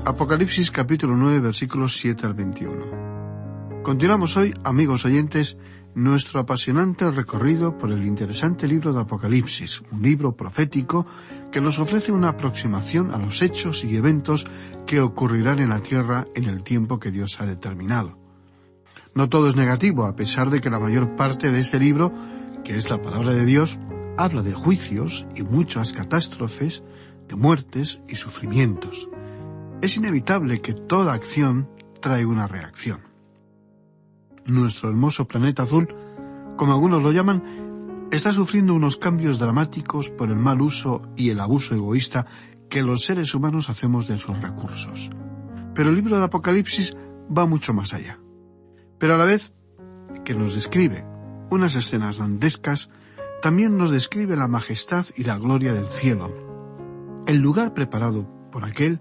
Apocalipsis capítulo 9, versículos 7 al 21. Continuamos hoy, amigos oyentes, nuestro apasionante recorrido por el interesante libro de Apocalipsis, un libro profético que nos ofrece una aproximación a los hechos y eventos que ocurrirán en la tierra en el tiempo que Dios ha determinado. No todo es negativo, a pesar de que la mayor parte de este libro, que es la palabra de Dios, habla de juicios y muchas catástrofes, de muertes y sufrimientos. Es inevitable que toda acción trae una reacción. Nuestro hermoso planeta azul, como algunos lo llaman, está sufriendo unos cambios dramáticos por el mal uso y el abuso egoísta que los seres humanos hacemos de sus recursos. Pero el libro de Apocalipsis va mucho más allá. Pero a la vez que nos describe unas escenas dantescas, también nos describe la majestad y la gloria del cielo, el lugar preparado por aquel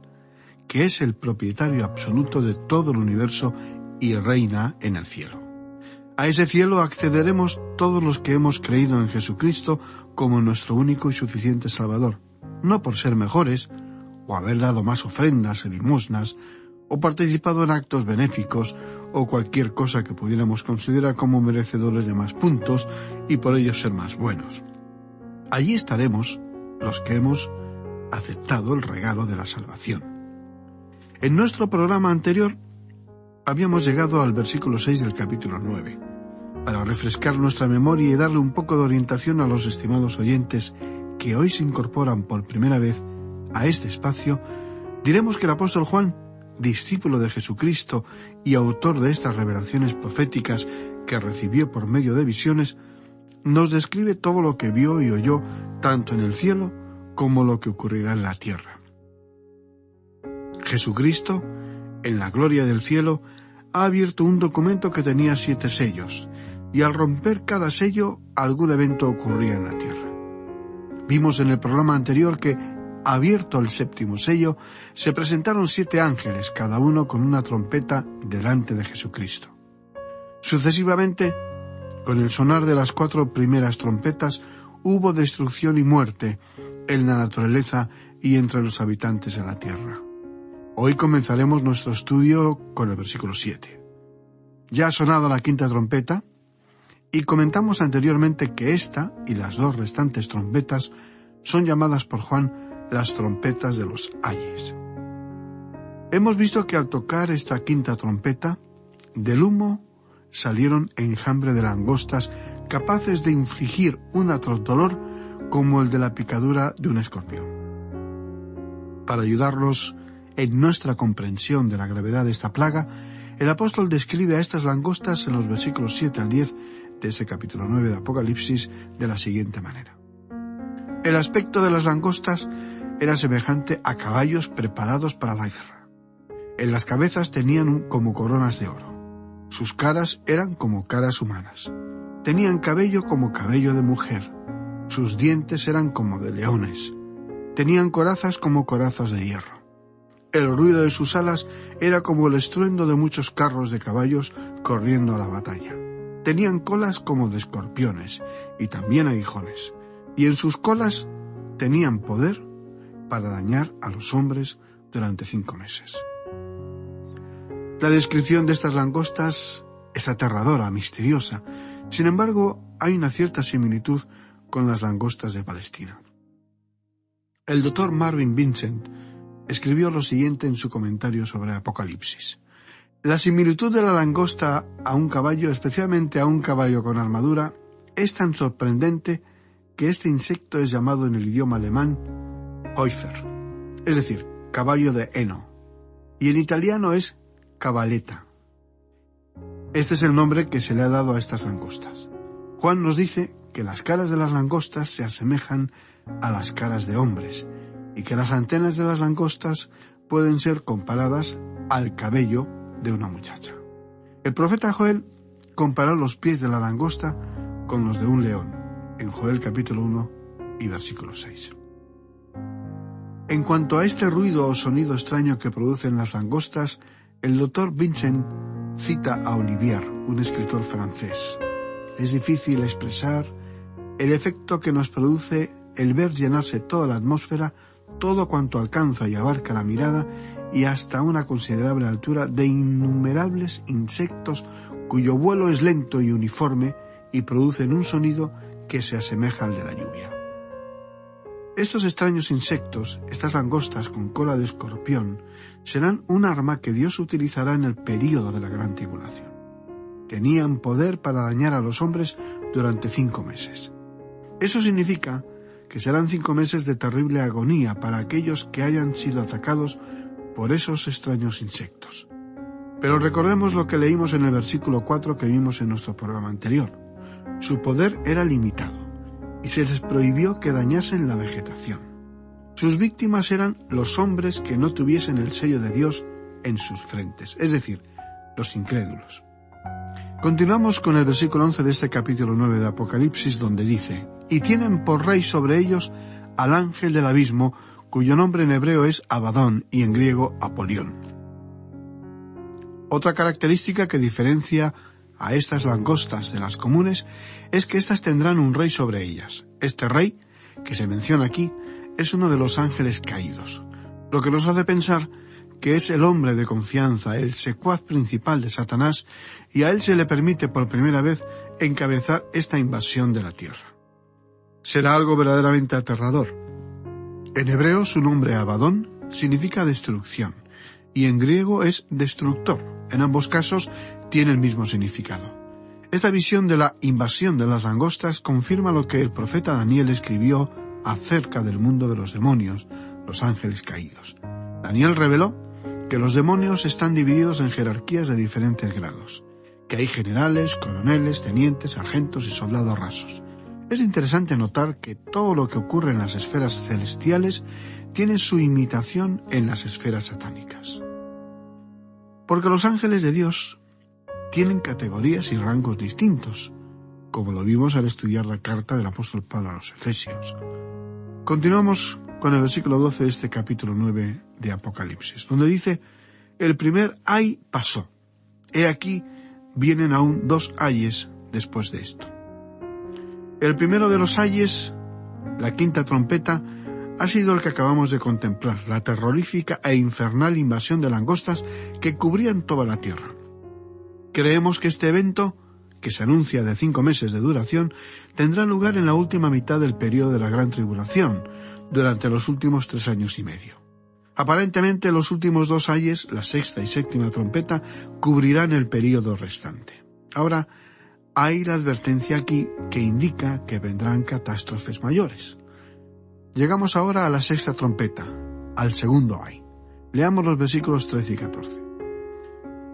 que es el propietario absoluto de todo el universo y reina en el cielo. A ese cielo accederemos todos los que hemos creído en Jesucristo como nuestro único y suficiente Salvador, no por ser mejores, o haber dado más ofrendas y limosnas, o participado en actos benéficos, o cualquier cosa que pudiéramos considerar como merecedores de más puntos y por ello ser más buenos. Allí estaremos los que hemos aceptado el regalo de la salvación. En nuestro programa anterior habíamos llegado al versículo 6 del capítulo 9. Para refrescar nuestra memoria y darle un poco de orientación a los estimados oyentes que hoy se incorporan por primera vez a este espacio, diremos que el apóstol Juan, discípulo de Jesucristo y autor de estas revelaciones proféticas que recibió por medio de visiones, nos describe todo lo que vio y oyó tanto en el cielo como lo que ocurrirá en la tierra. Jesucristo, en la gloria del cielo, ha abierto un documento que tenía 7 sellos, y al romper cada sello, algún evento ocurría en la tierra. Vimos en el programa anterior que, abierto el 7º sello, se presentaron 7 ángeles, cada uno con una trompeta delante de Jesucristo. Sucesivamente, con el sonar de las 4 primeras trompetas, hubo destrucción y muerte en la naturaleza y entre los habitantes de la tierra. Hoy comenzaremos nuestro estudio con el versículo 7. Ya ha sonado la 5ª trompeta, y comentamos anteriormente que esta y las 2 restantes trompetas son llamadas por Juan las trompetas de los ayes. Hemos visto que al tocar esta 5ª trompeta, del humo salieron enjambre de langostas capaces de infligir un atroz dolor como el de la picadura de un escorpión. Para ayudarnos en nuestra comprensión de la gravedad de esta plaga, el apóstol describe a estas langostas en los versículos 7 al 10 de ese capítulo 9 de Apocalipsis de la siguiente manera. El aspecto de las langostas era semejante a caballos preparados para la guerra. En las cabezas tenían como coronas de oro. Sus caras eran como caras humanas. Tenían cabello como cabello de mujer. Sus dientes eran como de leones. Tenían corazas como corazas de hierro. El ruido de sus alas era como el estruendo de muchos carros de caballos corriendo a la batalla. Tenían colas como de escorpiones y también aguijones, y en sus colas tenían poder para dañar a los hombres durante 5 meses. La descripción de estas langostas es aterradora, misteriosa. Sin embargo, hay una cierta similitud con las langostas de Palestina. El doctor Marvin Vincent escribió lo siguiente en su comentario sobre Apocalipsis. La similitud de la langosta a un caballo, especialmente a un caballo con armadura, es tan sorprendente que este insecto es llamado en el idioma alemán Häufer, es decir, caballo de heno, y en italiano es cabaleta. Este es el nombre que se le ha dado a estas langostas. Juan nos dice que las caras de las langostas se asemejan a las caras de hombres, y que las antenas de las langostas pueden ser comparadas al cabello de una muchacha. El profeta Joel comparó los pies de la langosta con los de un león, en Joel capítulo 1 y versículo 6. En cuanto a este ruido o sonido extraño que producen las langostas, el doctor Vincent cita a Olivier, un escritor francés. Es difícil expresar el efecto que nos produce el ver llenarse toda la atmósfera, todo cuanto alcanza y abarca la mirada, y hasta una considerable altura, de innumerables insectos cuyo vuelo es lento y uniforme y producen un sonido que se asemeja al de la lluvia. Estos extraños insectos, estas langostas con cola de escorpión, serán un arma que Dios utilizará en el período de la gran tribulación. Tenían poder para dañar a los hombres durante 5 meses. Eso significa que serán 5 meses de terrible agonía para aquellos que hayan sido atacados por esos extraños insectos. Pero recordemos lo que leímos en el versículo 4 que vimos en nuestro programa anterior. Su poder era limitado y se les prohibió que dañasen la vegetación. Sus víctimas eran los hombres que no tuviesen el sello de Dios en sus frentes, es decir, los incrédulos. Continuamos con el versículo 11 de este capítulo 9 de Apocalipsis, donde dice: «Y tienen por rey sobre ellos al ángel del abismo, cuyo nombre en hebreo es Abadón y en griego Apolión». Otra característica que diferencia a estas langostas de las comunes es que éstas tendrán un rey sobre ellas. Este rey, que se menciona aquí, es uno de los ángeles caídos, lo que nos hace pensar que es el hombre de confianza, el secuaz principal de Satanás, y a él se le permite por primera vez encabezar esta invasión de la tierra. Será algo verdaderamente aterrador. En hebreo su nombre Abadón significa destrucción, y en griego es destructor. En ambos casos tiene el mismo significado. Esta visión de la invasión de las langostas confirma lo que el profeta Daniel escribió acerca del mundo de los demonios, los ángeles caídos. Daniel reveló que los demonios están divididos en jerarquías de diferentes grados, que hay generales, coroneles, tenientes, sargentos y soldados rasos. Es interesante notar que todo lo que ocurre en las esferas celestiales tiene su imitación en las esferas satánicas. Porque los ángeles de Dios tienen categorías y rangos distintos, como lo vimos al estudiar la carta del apóstol Pablo a los Efesios. Continuamos con el versículo 12 de este capítulo 9 de Apocalipsis, donde dice: «El primer ay pasó. He aquí, vienen aún 2 ayes después de esto». El primero de los ayes, la quinta trompeta, ha sido el que acabamos de contemplar, la terrorífica e infernal invasión de langostas que cubrían toda la tierra. Creemos que este evento, que se anuncia de 5 meses de duración, tendrá lugar en la última mitad del período de la Gran Tribulación, durante los últimos 3 años y medio. Aparentemente los últimos 2 ayes, la sexta y séptima trompeta, cubrirán el período restante. Ahora, hay la advertencia aquí que indica que vendrán catástrofes mayores. Llegamos ahora a la sexta trompeta, al segundo ay. Leamos los versículos 13 y 14.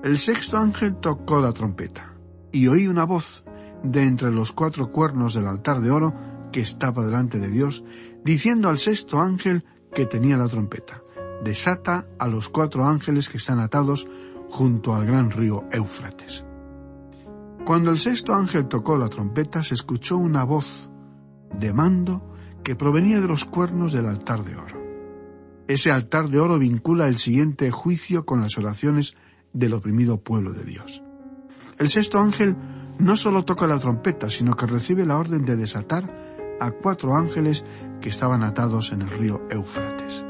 «El sexto ángel tocó la trompeta, y oí una voz de entre los 4 cuernos del altar de oro que estaba delante de Dios, diciendo al sexto ángel que tenía la trompeta: desata a los 4 ángeles que están atados junto al gran río Éufrates». Cuando el sexto ángel tocó la trompeta, se escuchó una voz de mando que provenía de los cuernos del altar de oro. Ese altar de oro vincula el siguiente juicio con las oraciones del oprimido pueblo de Dios. El sexto ángel no solo toca la trompeta, sino que recibe la orden de desatar a 4 ángeles que estaban atados en el río Éufrates.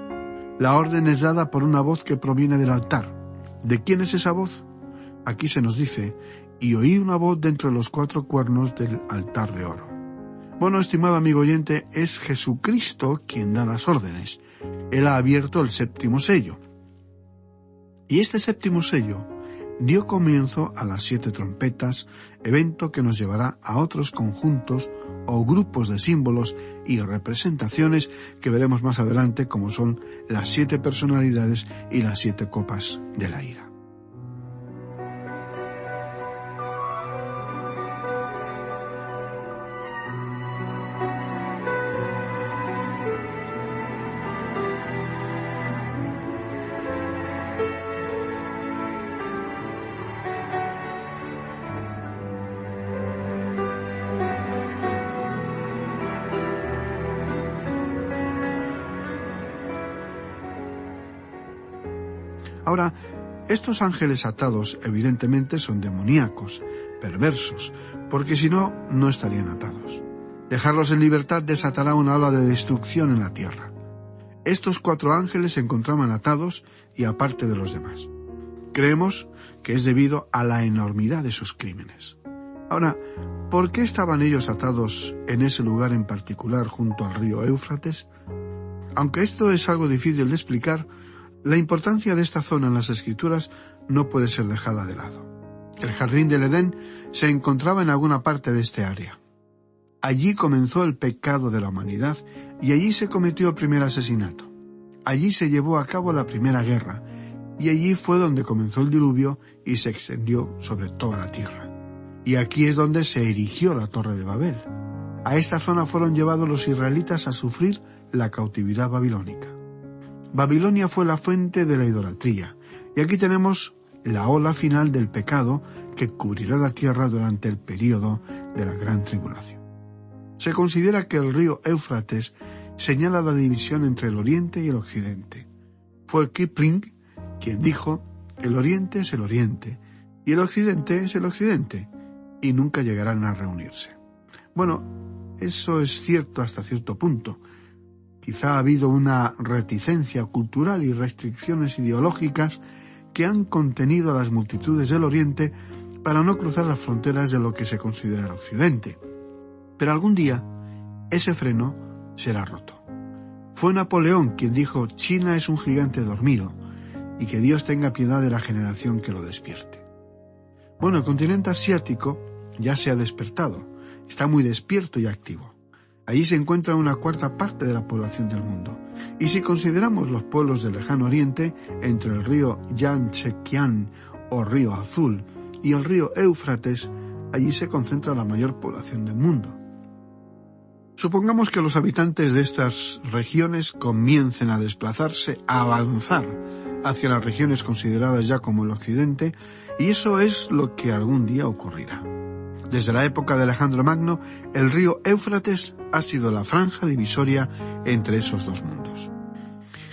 La orden es dada por una voz que proviene del altar. ¿De quién es esa voz? Aquí se nos dice: «Y oí una voz de entre los 4 cuernos del altar de oro». Bueno, estimado amigo oyente, es Jesucristo quien da las órdenes. Él ha abierto el séptimo sello. Y este séptimo sello dio comienzo a las 7 trompetas, evento que nos llevará a otros conjuntos o grupos de símbolos y representaciones que veremos más adelante, como son las 7 personalidades y las 7 copas de la ira. Ahora, Estos ángeles atados evidentemente son demoníacos, perversos, porque si no, no estarían atados. Dejarlos en libertad desatará una ola de destrucción en la tierra. Estos 4 ángeles se encontraban atados y aparte de los demás. Creemos que es debido a la enormidad de sus crímenes. Ahora, ¿por qué estaban ellos atados en ese lugar en particular junto al río Éufrates? Aunque esto es algo difícil de explicar, la importancia de esta zona en las Escrituras no puede ser dejada de lado. El jardín del Edén se encontraba en alguna parte de este área. Allí comenzó el pecado de la humanidad y allí se cometió el primer asesinato. Allí se llevó a cabo la primera guerra y allí fue donde comenzó el diluvio y se extendió sobre toda la tierra. Y aquí es donde se erigió la Torre de Babel. A esta zona fueron llevados los israelitas a sufrir la cautividad babilónica. Babilonia fue la fuente de la idolatría, y aquí tenemos la ola final del pecado que cubrirá la tierra durante el período de la Gran Tribulación. Se considera que el río Éufrates señala la división entre el oriente y el occidente. Fue Kipling quien dijo: el oriente es el oriente y el occidente es el occidente, y nunca llegarán a reunirse. Bueno, eso es cierto hasta cierto punto. Quizá ha habido una reticencia cultural y restricciones ideológicas que han contenido a las multitudes del Oriente para no cruzar las fronteras de lo que se considera el Occidente. Pero algún día ese freno será roto. Fue Napoleón quien dijo: China es un gigante dormido, y que Dios tenga piedad de la generación que lo despierte. Bueno, el continente asiático ya se ha despertado, está muy despierto y activo. Allí se encuentra una 1/4 parte de la población del mundo. Y si consideramos los pueblos del lejano oriente, entre el río Yangtze-Kiang o río Azul y el río Éufrates, allí se concentra la mayor población del mundo. Supongamos que los habitantes de estas regiones comiencen a desplazarse, a avanzar hacia las regiones consideradas ya como el occidente, y eso es lo que algún día ocurrirá. Desde la época de Alejandro Magno, el río Éufrates ha sido la franja divisoria entre esos dos mundos.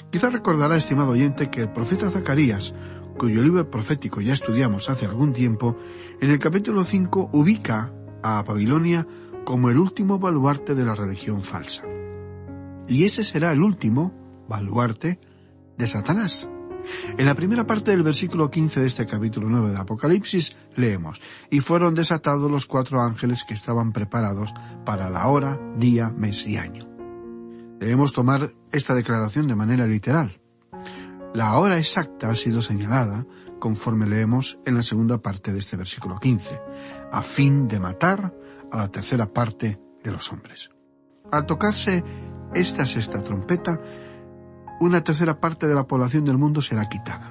Quizá recordará, estimado oyente, que el profeta Zacarías, cuyo libro profético ya estudiamos hace algún tiempo, en el capítulo 5 ubica a Babilonia como el último baluarte de la religión falsa. Y ese será el último baluarte de Satanás. En la primera parte del versículo 15 de este capítulo 9 de Apocalipsis leemos: y fueron desatados los 4 ángeles que estaban preparados para la hora, día, mes y año. Debemos tomar esta declaración de manera literal. La hora exacta ha sido señalada, conforme leemos en la segunda parte de este versículo 15, a fin de matar a la tercera parte de los hombres. Al tocarse esta sexta trompeta, una tercera parte de la población del mundo será quitada.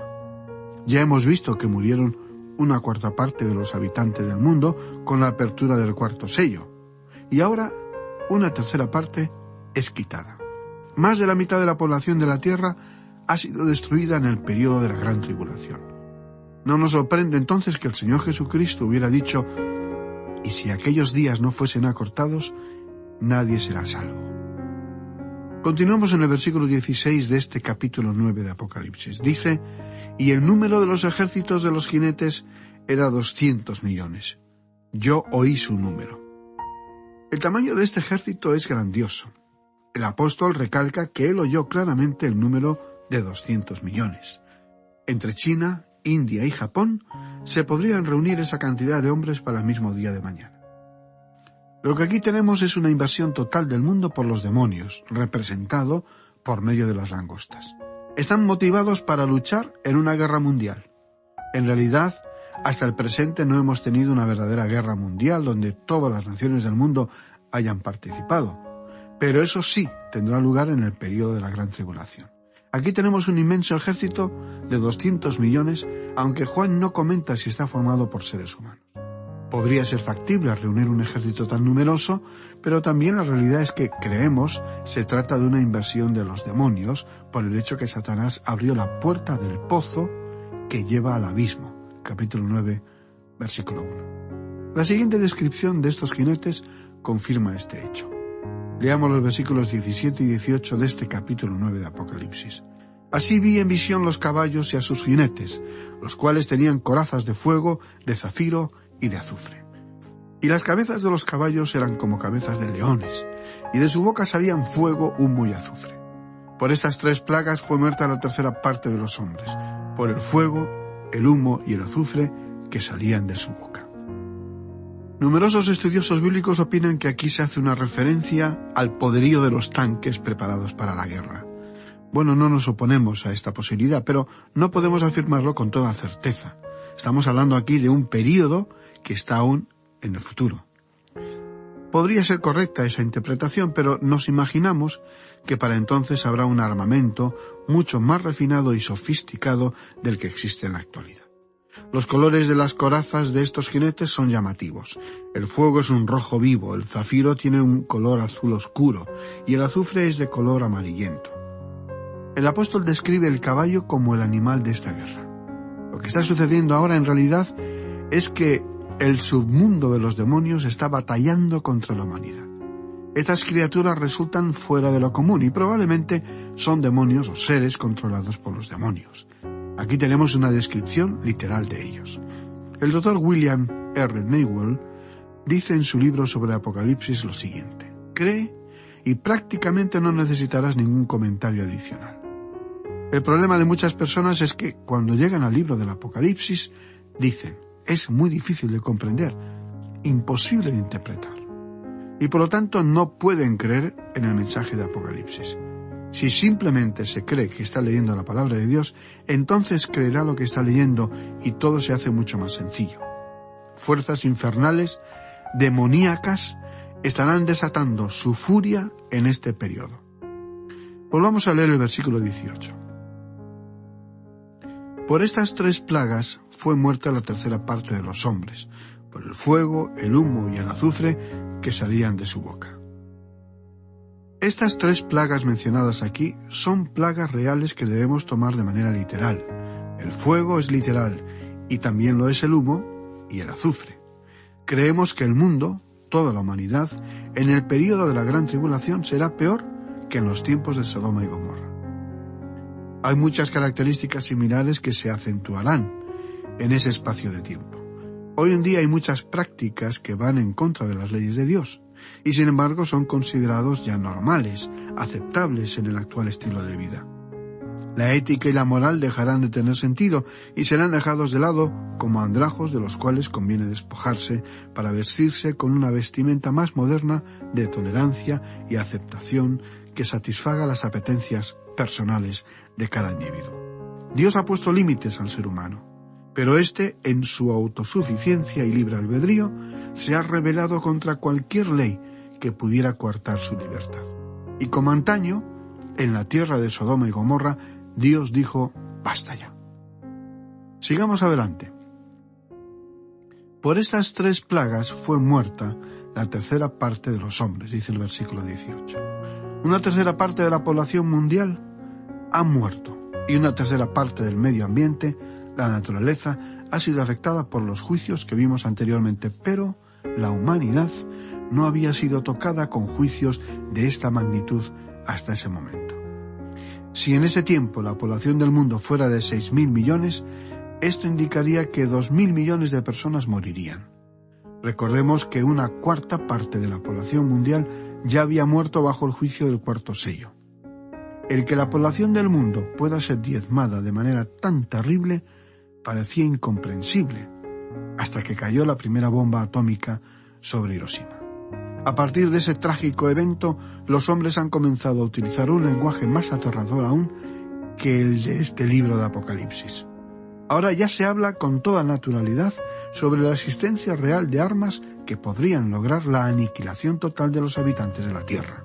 Ya hemos visto que murieron una 1/4 parte de los habitantes del mundo con la apertura del 4º sello, y ahora una tercera parte es quitada. Más de la mitad de la población de la tierra ha sido destruida en el periodo de la Gran Tribulación. No nos sorprende entonces que el Señor Jesucristo hubiera dicho: y si aquellos días no fuesen acortados, nadie será salvo. Continuamos en el versículo 16 de este capítulo 9 de Apocalipsis. Dice: y el número de los ejércitos de los jinetes era 200 millones. Yo oí su número. El tamaño de este ejército es grandioso. El apóstol recalca que él oyó claramente el número de 200 millones. Entre China, India y Japón se podrían reunir esa cantidad de hombres para el mismo día de mañana. Lo que aquí tenemos es una invasión total del mundo por los demonios, representado por medio de las langostas. Están motivados para luchar en una guerra mundial. En realidad, hasta el presente no hemos tenido una verdadera guerra mundial donde todas las naciones del mundo hayan participado. Pero eso sí tendrá lugar en el período de la Gran Tribulación. Aquí tenemos un inmenso ejército de 200 millones, aunque Juan no comenta si está formado por seres humanos. Podría ser factible reunir un ejército tan numeroso, pero también la realidad es que creemos se trata de una invasión de los demonios por el hecho que Satanás abrió la puerta del pozo que lleva al abismo. Capítulo 9, versículo 1. La siguiente descripción de estos jinetes confirma este hecho. Leamos los versículos 17 y 18 de este capítulo 9 de Apocalipsis. Así vi en visión los caballos y a sus jinetes, los cuales tenían corazas de fuego, de zafiro y de azufre. Y las cabezas de los caballos eran como cabezas de leones, y de su boca salían fuego, humo y azufre. Por estas 3 plagas fue muerta la tercera parte de los hombres, por el fuego, el humo y el azufre que salían de su boca. Numerosos estudiosos bíblicos opinan que aquí se hace una referencia al poderío de los tanques preparados para la guerra. Bueno, no nos oponemos a esta posibilidad, pero no podemos afirmarlo con toda certeza. Estamos hablando aquí de un período que está aún en el futuro. Podría ser correcta esa interpretación, pero nos imaginamos que para entonces habrá un armamento mucho más refinado y sofisticado del que existe en la actualidad. Los colores de las corazas de estos jinetes son llamativos. El fuego es un rojo vivo, el zafiro tiene un color azul oscuro y el azufre es de color amarillento. El apóstol describe el caballo como el animal de esta guerra. Lo que está sucediendo ahora en realidad es que el submundo de los demonios está batallando contra la humanidad. Estas criaturas resultan fuera de lo común y probablemente son demonios o seres controlados por los demonios. Aquí tenemos una descripción literal de ellos. El doctor William R. Newell dice en su libro sobre Apocalipsis lo siguiente: cree y prácticamente no necesitarás ningún comentario adicional. El problema de muchas personas es que cuando llegan al libro del Apocalipsis dicen: es muy difícil de comprender, imposible de interpretar. Y por lo tanto no pueden creer en el mensaje de Apocalipsis. Si simplemente se cree que está leyendo la palabra de Dios, entonces creerá lo que está leyendo y todo se hace mucho más sencillo. Fuerzas infernales, demoníacas, estarán desatando su furia en este periodo. Volvamos a leer el versículo 18. Por estas 3 plagas fue muerta la tercera parte de los hombres, por el fuego, el humo y el azufre que salían de su boca. Estas 3 plagas mencionadas aquí son plagas reales que debemos tomar de manera literal. El fuego es literal y también lo es el humo y el azufre. Creemos que el mundo, toda la humanidad, en el período de la gran tribulación será peor que en los tiempos de Sodoma y Gomorra. Hay muchas características similares que se acentuarán en ese espacio de tiempo. Hoy en día hay muchas prácticas que van en contra de las leyes de Dios, y sin embargo son considerados ya normales, aceptables en el actual estilo de vida. La ética y la moral dejarán de tener sentido y serán dejados de lado como andrajos de los cuales conviene despojarse para vestirse con una vestimenta más moderna de tolerancia y aceptación que satisfaga las apetencias personales de cada individuo. Dios ha puesto límites al ser humano, pero éste, en su autosuficiencia y libre albedrío, se ha rebelado contra cualquier ley que pudiera coartar su libertad. Y como antaño, en la tierra de Sodoma y Gomorra, Dios dijo: basta ya. Sigamos adelante. Por estas 3 plagas fue muerta la tercera parte de los hombres, dice el versículo 18. Una tercera parte de la población mundial ha muerto, y una tercera parte del medio ambiente, la naturaleza, ha sido afectada por los juicios que vimos anteriormente, pero la humanidad no había sido tocada con juicios de esta magnitud hasta ese momento. Si en ese tiempo la población del mundo fuera de 6.000 millones, esto indicaría que 2.000 millones de personas morirían. Recordemos que una cuarta parte de la población mundial ya había muerto bajo el juicio del cuarto sello. El que la población del mundo pueda ser diezmada de manera tan terrible parecía incomprensible, hasta que cayó la primera bomba atómica sobre Hiroshima. A partir de ese trágico evento, los hombres han comenzado a utilizar un lenguaje más aterrador aún que el de este libro de Apocalipsis. Ahora ya se habla con toda naturalidad sobre la existencia real de armas que podrían lograr la aniquilación total de los habitantes de la Tierra.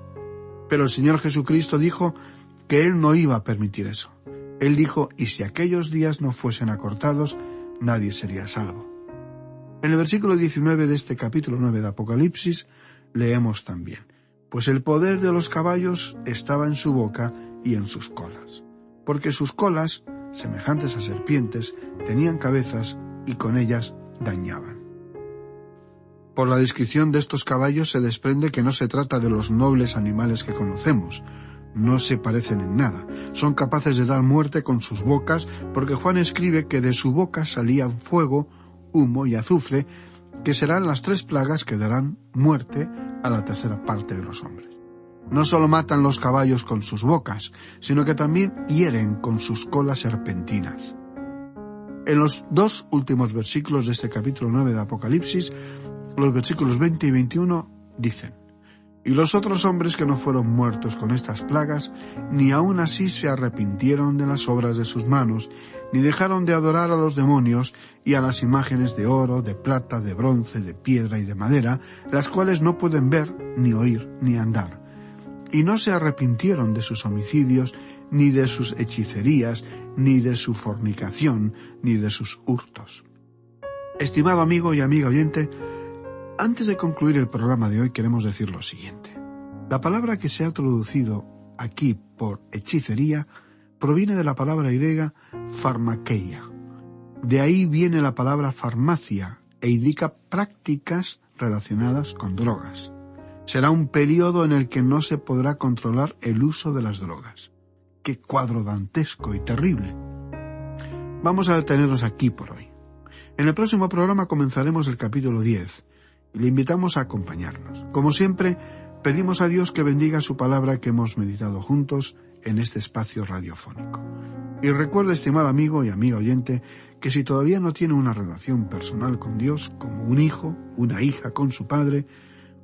Pero el Señor Jesucristo dijo que Él no iba a permitir eso. Él dijo: y si aquellos días no fuesen acortados, nadie sería salvo. En el versículo 19 de este capítulo 9 de Apocalipsis leemos también: pues el poder de los caballos estaba en su boca y en sus colas, porque sus colas, semejantes a serpientes, tenían cabezas y con ellas dañaban. Por la descripción de estos caballos se desprende que no se trata de los nobles animales que conocemos. no se parecen en nada. Son capaces de dar muerte con sus bocas, porque Juan escribe que de su boca salían fuego, humo y azufre, que serán las 3 plagas que darán muerte a la tercera parte de los hombres. No solo matan los caballos con sus bocas, sino que también hieren con sus colas serpentinas. En los 2 últimos versículos de este capítulo 9 de Apocalipsis, los versículos 20 y 21 dicen: Y los otros hombres que no fueron muertos con estas plagas, ni aun así se arrepintieron de las obras de sus manos, ni dejaron de adorar a los demonios y a las imágenes de oro, de plata, de bronce, de piedra y de madera, las cuales no pueden ver, ni oír, ni andar. Y no se arrepintieron de sus homicidios, ni de sus hechicerías, ni de su fornicación, ni de sus hurtos. Estimado amigo y amiga oyente, antes de concluir el programa de hoy queremos decir lo siguiente. La palabra que se ha traducido aquí por hechicería proviene de la palabra griega pharmakeia. De ahí viene la palabra farmacia e indica prácticas relacionadas con drogas. Será un periodo en el que no se podrá controlar el uso de las drogas. ¡Qué cuadro dantesco y terrible! Vamos a detenernos aquí por hoy. En el próximo programa comenzaremos el capítulo 10 y le invitamos a acompañarnos. Como siempre, pedimos a Dios que bendiga su palabra que hemos meditado juntos en este espacio radiofónico. Y recuerde, estimado amigo y amiga oyente, que si todavía no tiene una relación personal con Dios, como un hijo, una hija con su padre,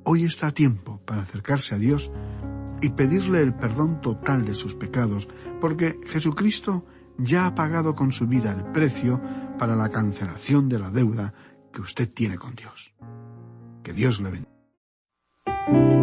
hoy está a tiempo para acercarse a Dios y pedirle el perdón total de sus pecados, porque Jesucristo ya ha pagado con su vida el precio para la cancelación de la deuda que usted tiene con Dios. Que Dios le bendiga.